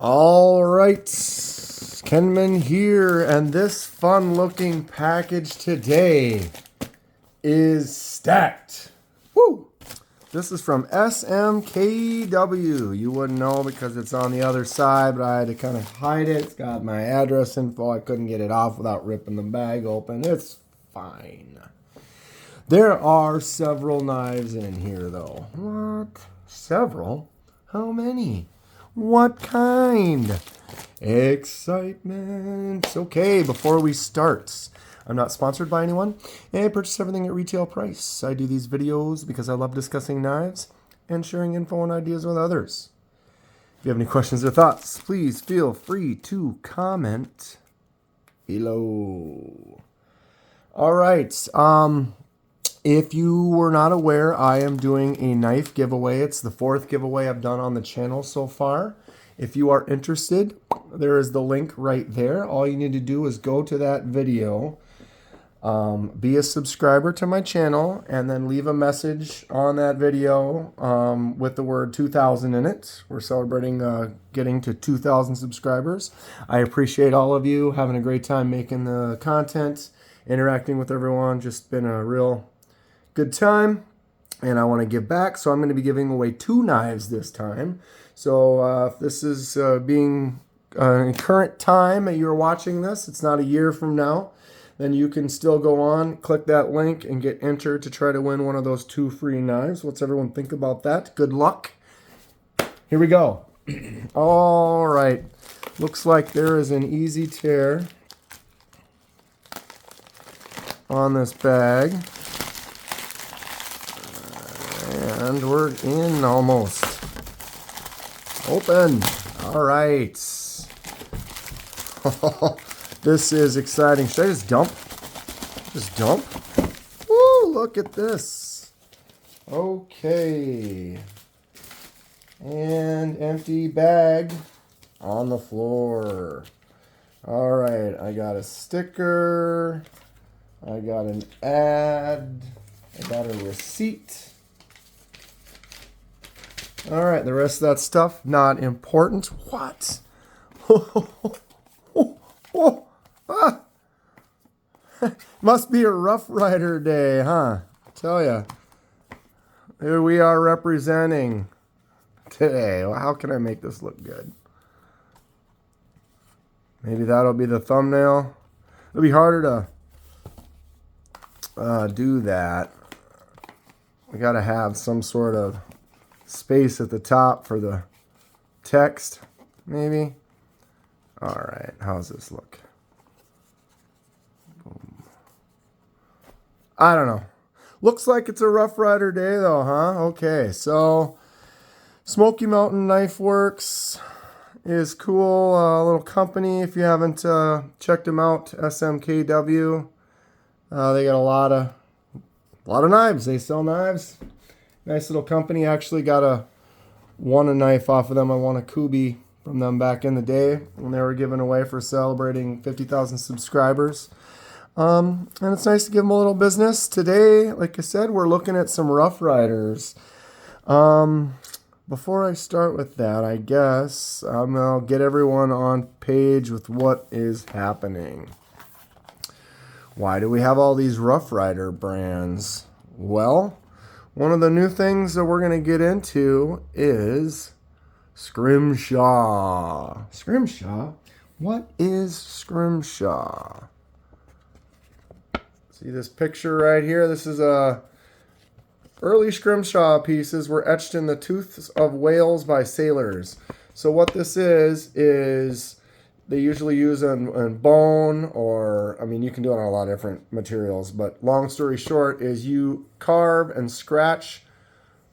All right, Kenman here, and this fun-looking package today is stacked. Woo! This is from SMKW. You wouldn't know because it's on the other side, but I had to kind of hide it. It's got my address info. I couldn't get it off without ripping the bag open. It's fine. There are several knives in here, though. What? Several? How many? What kind? Excitement. Okay, before we start, I'm not sponsored by anyone, and I purchase everything at retail price. I do these videos because I love discussing knives and sharing info and ideas with others. If you have any questions or thoughts, please feel free to comment below. All right. If you were not aware, I am doing a knife giveaway. It's the 4th giveaway I've done on the channel so far. If you are interested, there is the link right there. All you need to do is go to that video, be a subscriber to my channel, and then leave a message on that video with the word 2000 in it. We're celebrating getting to 2,000 subscribers. I appreciate all of you having a great time making the content, interacting with everyone. Just been a real good time, and I want to give back, so I'm going to be giving away 2 knives this time. So if this is being in current time that you're watching this, it's not a year from now, then you can still go on, click that link, and get entered to try to win one of those 2 free knives. What's everyone think about that? Good luck. Here we go. All right. Looks like there is an easy tear on this bag. And we're in almost. Open. All right. This is exciting. Should I just dump? Just dump? Woo, look at this. Okay. And empty bag on the floor. All right. I got a sticker. I got an ad. I got a receipt. All right, the rest of that stuff, not important. What? Must be a Rough Rider day, huh? Tell ya. Here we are representing today. Well, how can I make this look good? Maybe that'll be the thumbnail. It'll be harder to do that. We gotta have some sort of space at the top for the text, maybe. All right, how's this look? Boom. I don't know. Looks like it's a Rough Rider day though, huh? Okay, so Smoky Mountain Knife Works is cool. A little company, if you haven't checked them out, SMKW. They got a lot of knives. They sell knives. Nice little company. Actually won a knife off of them. I won a Kubi from them back in the day when they were giving away for celebrating 50,000 subscribers. And it's nice to give them a little business. Today, like I said, we're looking at some Rough Riders. Before I start with that, I guess I'll get everyone on page with what is happening. Why do we have all these Rough Rider brands? Well, one of the new things that we're going to get into is Scrimshaw. Scrimshaw? What is Scrimshaw? See this picture right here? This is early Scrimshaw pieces were etched in the tooths of whales by sailors. So what this is they usually use on bone, or, I mean, you can do it on a lot of different materials, but long story short is you carve and scratch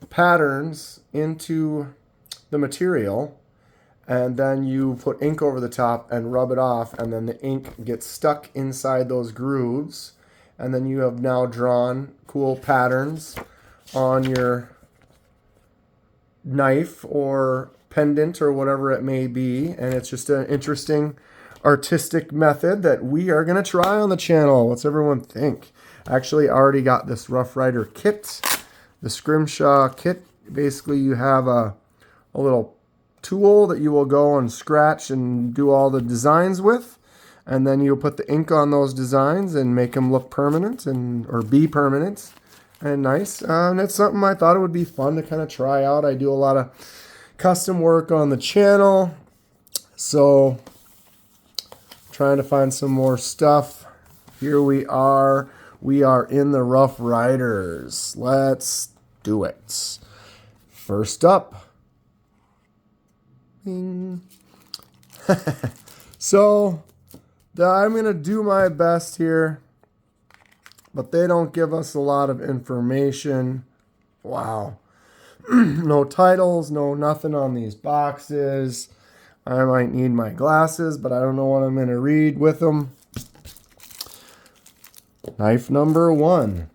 patterns into the material, and then you put ink over the top and rub it off, and then the ink gets stuck inside those grooves, and then you have now drawn cool patterns on your knife or pendant or whatever it may be, and it's just an interesting artistic method that we are going to try on the channel. What's everyone think? Actually, I already got this Rough Rider kit, the Scrimshaw kit. Basically, you have a little tool that you will go and scratch and do all the designs with. And then you'll put the ink on those designs and make them look permanent or be permanent and nice. And it's something I thought it would be fun to kind of try out. I do a lot of custom work on the channel. So trying to find some more stuff. Here we are. We are in the Rough Riders. Let's do it. First up. Bing. So I'm going to do my best here, but they don't give us a lot of information. Wow. No titles, no nothing on these boxes. I might need my glasses, but I don't know what I'm going to read with them. Knife number 1.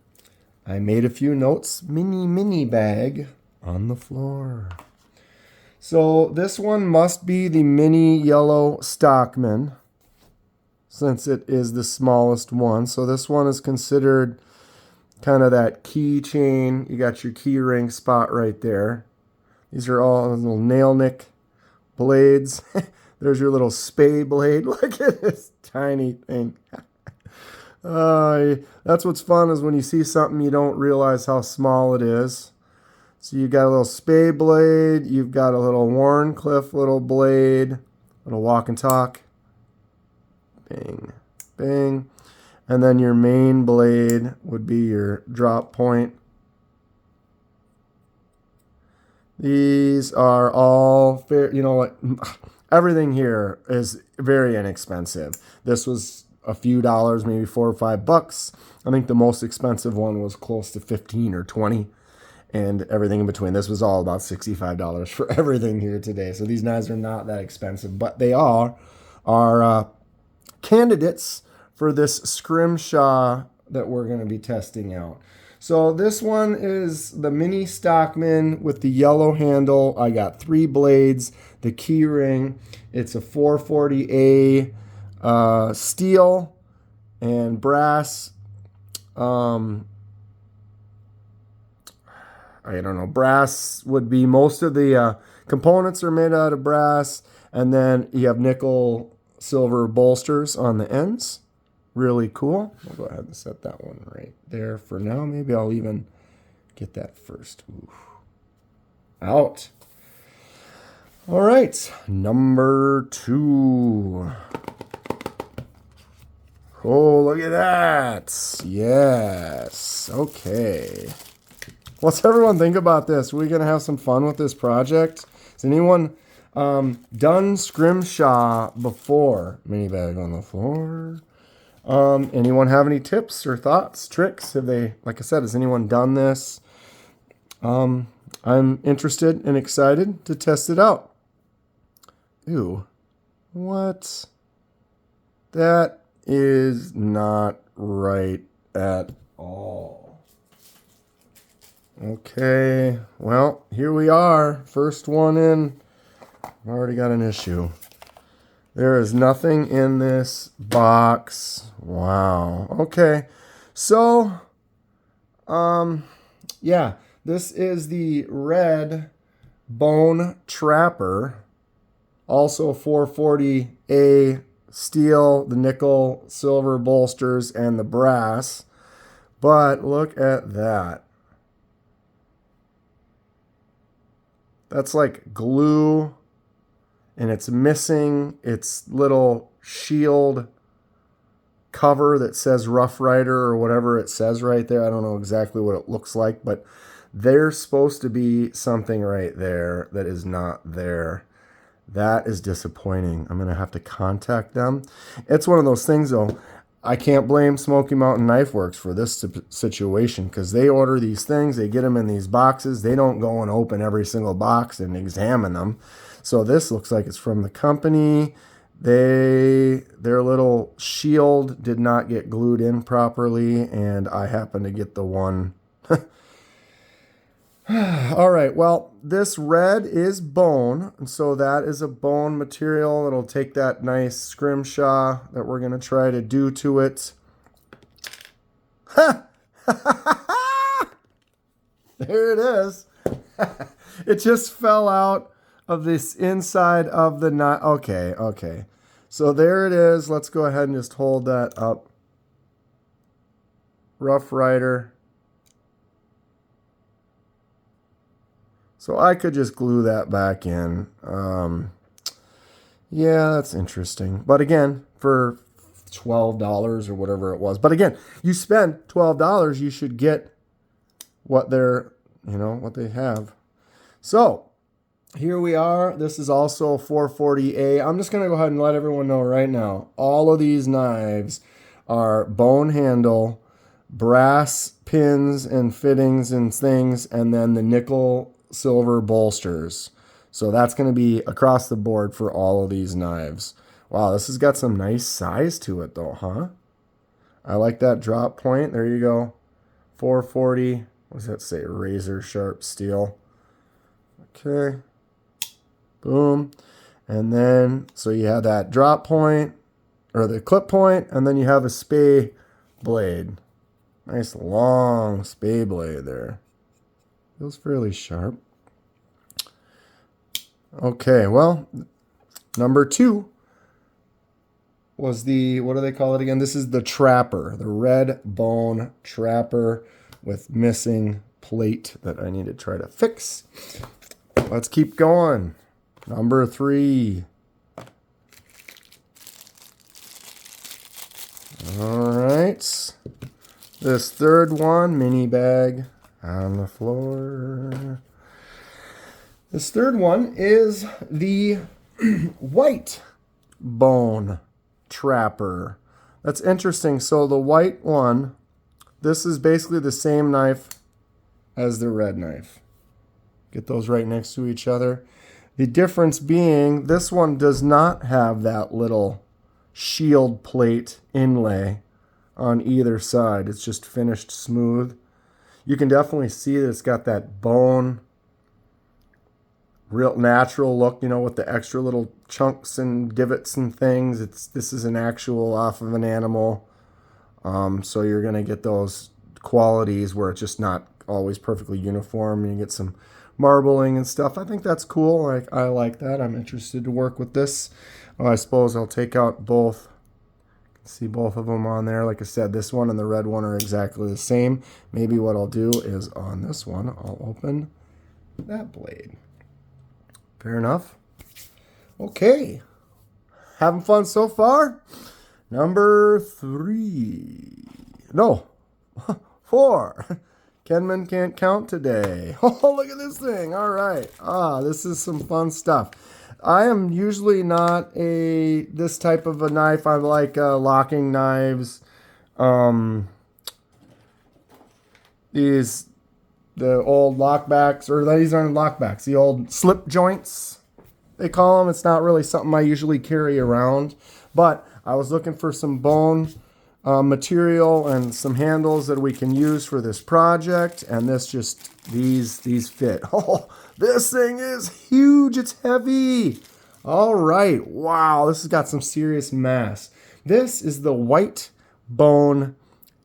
I made a few notes. Mini bag on the floor. So this one must be the mini yellow Stockman, since it is the smallest one. So this one is considered kind of that keychain. You got your key ring spot right there. These are all little nail nick blades. There's your little spay blade. Look at this tiny thing. That's what's fun, is when you see something you don't realize how small it is. So you got a little spay blade. You've got a little Warncliffe little blade. Little walk and talk. Bing, bing. And then your main blade would be your drop point. These are all fair. You know what? Everything here is very inexpensive. This was a few dollars, maybe $4 or $5. I think the most expensive one was close to 15 or 20. And everything in between. This was all about $65 for everything here today. So these knives are not that expensive, but they are candidates for this Scrimshaw that we're going to be testing out. So this one is the mini Stockman with the yellow handle. I got 3 blades, the key ring. It's a 440A steel and brass. I don't know, brass would be most of the components are made out of brass, and then you have nickel silver bolsters on the ends. Really cool. I'll go ahead and set that one right there for now. Maybe I'll even get that first. Ooh. Out. All right, number 2. Oh, look at that. Yes. Okay. What's everyone think about this? We're going to have some fun with this project. Has anyone done Scrimshaw before? Mini bag on the floor. Anyone have any tips or thoughts, tricks? Have they, like I said, has anyone done this? I'm interested and excited to test it out. Ew. What? That is not right at all. Okay, well, here we are. First one in. I've already got an issue. There is nothing in this box. Wow. Okay, so, yeah, this is the red Bone Trapper. Also 440A steel, the nickel, silver bolsters, and the brass. But look at that. That's like glue, and it's missing its little shield cover that says Rough Rider or whatever it says right there. I don't know exactly what it looks like, but there's supposed to be something right there that is not there. That is disappointing. I'm going to have to contact them. It's one of those things, though. I can't blame Smoky Mountain Knife Works for this situation, because they order these things, they get them in these boxes, they don't go and open every single box and examine them. So this looks like it's from the company. Their little shield did not get glued in properly, and I happen to get the one. All right, well, this red is bone, and so that is a bone material. It'll take that nice Scrimshaw that we're going to try to do to it. Ha! There it is. It just fell out of this inside of the knife. Okay, okay. So there it is. Let's go ahead and just hold that up. Rough Rider. So I could just glue that back in. Yeah, that's interesting. But again, for $12 or whatever it was. But again, you spend $12, you should get what they're, what they have. So here we are. This is also 440A. I'm just going to go ahead and let everyone know right now. All of these knives are bone handle, brass pins and fittings and things, and then the nickel silver bolsters. So that's going to be across the board for all of these knives. Wow, this has got some nice size to it though, huh? I like that drop point. There you go. 440. What does that say? Razor sharp steel. Okay. Boom. And then, so you have that drop point, or the clip point, and then you have a spay blade. Nice long spay blade there. Feels fairly sharp. Okay, well, number 2 was the, what do they call it again? This is the trapper, the red bone trapper with missing plate that I need to try to fix. Let's keep going. Number 3. All right. This third one, mini bag on the floor. This third one is the white bone trapper. That's interesting. So the white one, this is basically the same knife as the red knife. Get those right next to each other. The difference being this one does not have that little shield plate inlay on either side. It's just finished smooth. You can definitely see that it's got that bone, real natural look, with the extra little chunks and divots and things. This is an actual off of an animal. So you're going to get those qualities where it's just not always perfectly uniform, and you get some marbling and stuff. I think that's cool. I like that. I'm interested to work with this. I suppose I'll take out both. See both of them on there. Like I said, this one and the red one are exactly the same. Maybe what I'll do is on this one, I'll open that blade. Fair enough. Okay. Having fun so far? Number 3. No. 4. Kenman can't count today. Oh, look at this thing. All right. This is some fun stuff. I am usually not this type of a knife. I like locking knives. The old lockbacks, or these aren't lockbacks, the old slip joints, they call them. It's not really something I usually carry around, but I was looking for some bone material and some handles that we can use for this project, and these fit. Oh, this thing is huge. It's heavy. All right. Wow, this has got some serious mass. This is the white bone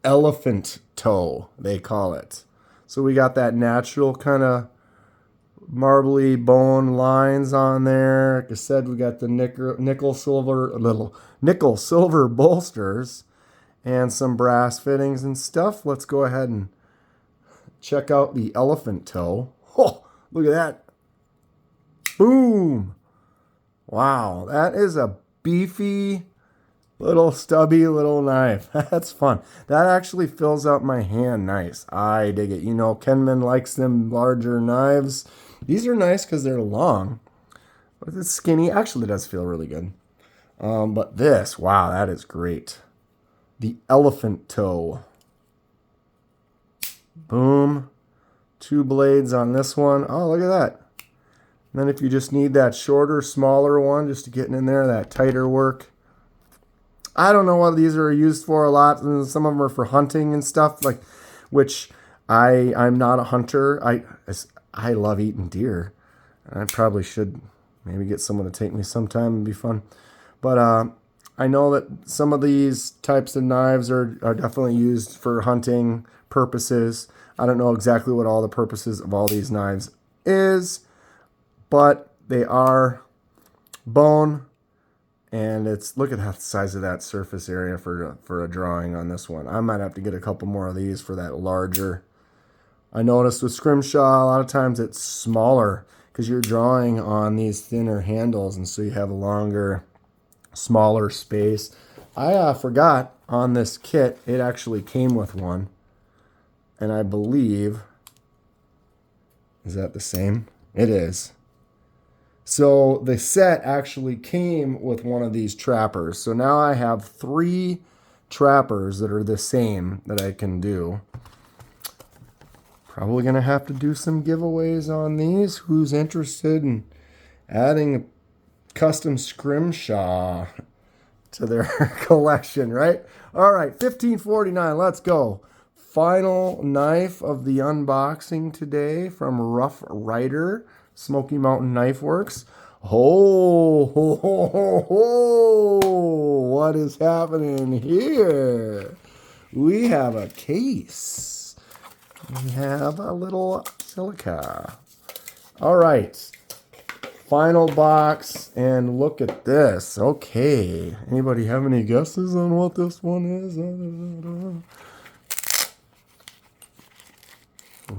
elephant toe, they call it. So we got that natural kind of marbly bone lines on there. Like I said, we got the nickel silver bolsters and some brass fittings and stuff. Let's go ahead and check out the elephant toe. Oh, look at that. Boom. Wow, that is a beefy little stubby little knife. That's fun. That actually fills out my hand nice. I dig it. Kenman likes them larger knives. These are nice because they're long. But it's skinny. Actually, it does feel really good. But this, wow, that is great. The elephant toe. Boom. 2 blades on this one. Oh, look at that. And then if you just need that shorter, smaller one, just to get in there, that tighter work. I don't know what these are used for a lot. Some of them are for hunting and stuff, which I'm not a hunter. I love eating deer. I probably should maybe get someone to take me sometime. It'd be fun. But I know that some of these types of knives are definitely used for hunting purposes. I don't know exactly what all the purposes of all these knives is, but They are bone, and it's, look at the size of that surface area for a drawing on this one. I might have to get a couple more of these for that larger. I noticed with Scrimshaw, a lot of times it's smaller because you're drawing on these thinner handles, and so you have a longer, smaller space. I forgot on this kit, it actually came with one, and I believe, is that the same? It is. So the set actually came with one of these trappers. So now I have 3 trappers that are the same that I can do. Probably going to have to do some giveaways on these. Who's interested in adding a custom Scrimshaw to their collection, right? All right, $15.49. Let's go. Final knife of the unboxing today from Rough Rider, Smoky Mountain Knife Works. Oh, ho, ho, ho, ho. What is happening here? We have a case. We have a little silica. All right. Final box, and look at this. Okay. Anybody have any guesses on what this one is?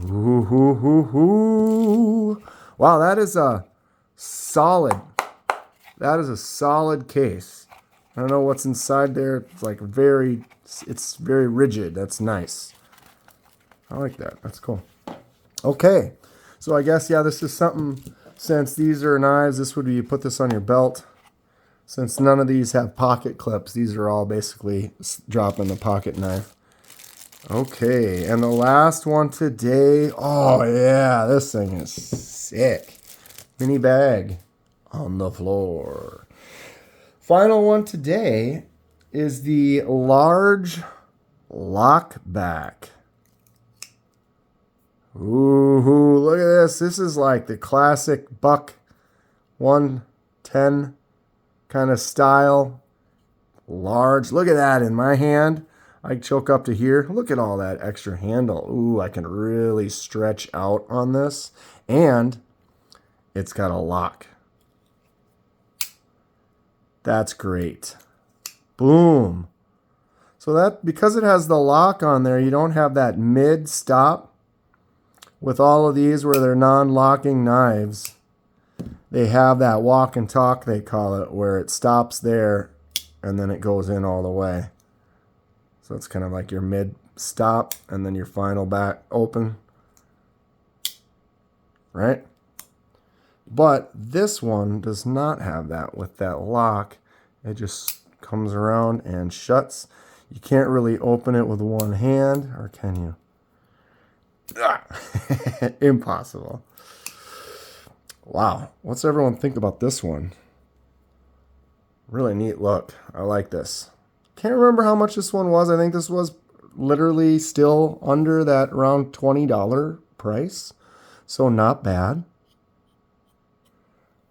Ooh, hoo, hoo, hoo. Wow, that is a solid case. I don't know what's inside there. It's like it's very rigid. That's nice. I like that. That's cool. Okay. So I guess, yeah, this is something, since these are knives, this would be, you put this on your belt. Since none of these have pocket clips, these are all basically drop in the pocket knife. Okay, and the last one today, oh yeah, this thing is sick. Mini bag on the floor. Final one today is the large lockback. Ooh, look at this. This is like the classic buck 110 kind of style. Large. Look at that in my hand. I choke up to here. Look at all that extra handle. Ooh, I can really stretch out on this. And it's got a lock. That's great. Boom. So that, because it has the lock on there, you don't have that mid stop. With all of these where they're non-locking knives, they have that walk and talk, they call it, where it stops there and then it goes in all the way. So it's kind of like your mid stop and then your final back open, right? But this one does not have that with that lock. It just comes around and shuts. You can't really open it with one hand, or can you? Impossible. Wow. What's everyone think about this one? Really neat look. I like this. Can't remember how much this one was. I think this was literally still under that around $20 price. So not bad.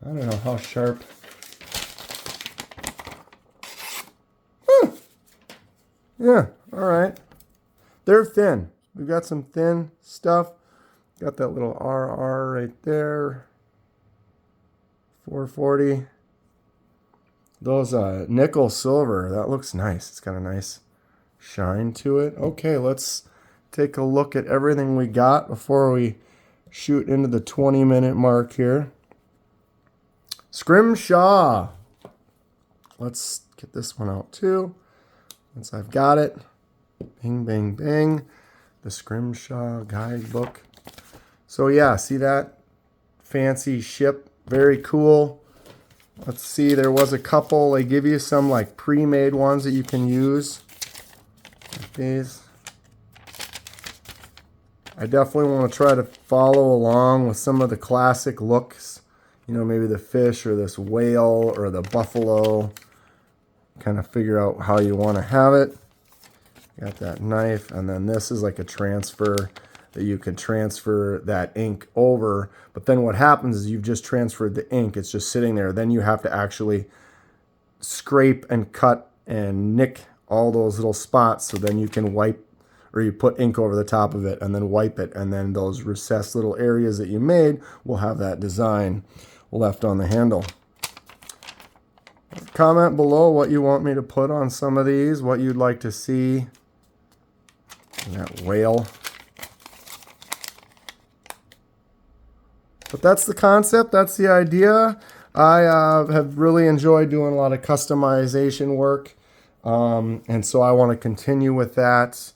I don't know how sharp. Yeah, all right. They're thin. We've got some thin stuff. Got that little RR right there. 440. Those nickel silver, that looks nice. It's got a nice shine to it. Okay, let's take a look at everything we got before we shoot into the 20-minute mark here. Scrimshaw. Let's get this one out too. Once I've got it. Bing, bing, bing. The Scrimshaw guidebook. So yeah, see that fancy ship? Very cool. Let's see, there was a couple. They give you some like pre-made ones that you can use. Like these. I definitely want to try to follow along with some of the classic looks. You know, maybe the fish or this whale or the buffalo. Kind of figure out how you want to have it. Got that knife, and then this is like a transfer that you can transfer that ink over. But then what happens is you've just transferred the ink. It's just sitting there. Then you have to actually scrape and cut and nick all those little spots. So then you can wipe, or you put ink over the top of it and then wipe it. And then those recessed little areas that you made will have that design. left on the handle. Comment below what you want me to put on some of these, what you'd like to see. That whale. But that's the concept, that's the idea. I have really enjoyed doing a lot of customization work, and so I want to continue with that.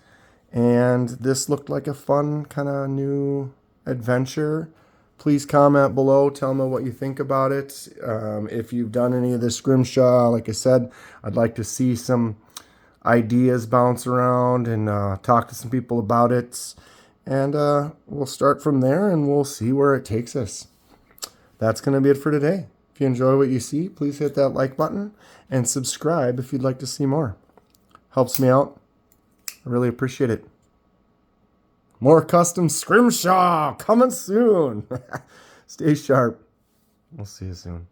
And this looked like a fun kind of new adventure. Please comment below, tell me what you think about it. If you've done any of this Scrimshaw, like I said, I'd like to see some ideas bounce around and talk to some people about it. And we'll start from there and we'll see where it takes us. That's going to be it for today. If you enjoy what you see, please hit that like button and subscribe if you'd like to see more. Helps me out. I really appreciate it. More custom Scrimshaw coming soon. Stay sharp. We'll see you soon.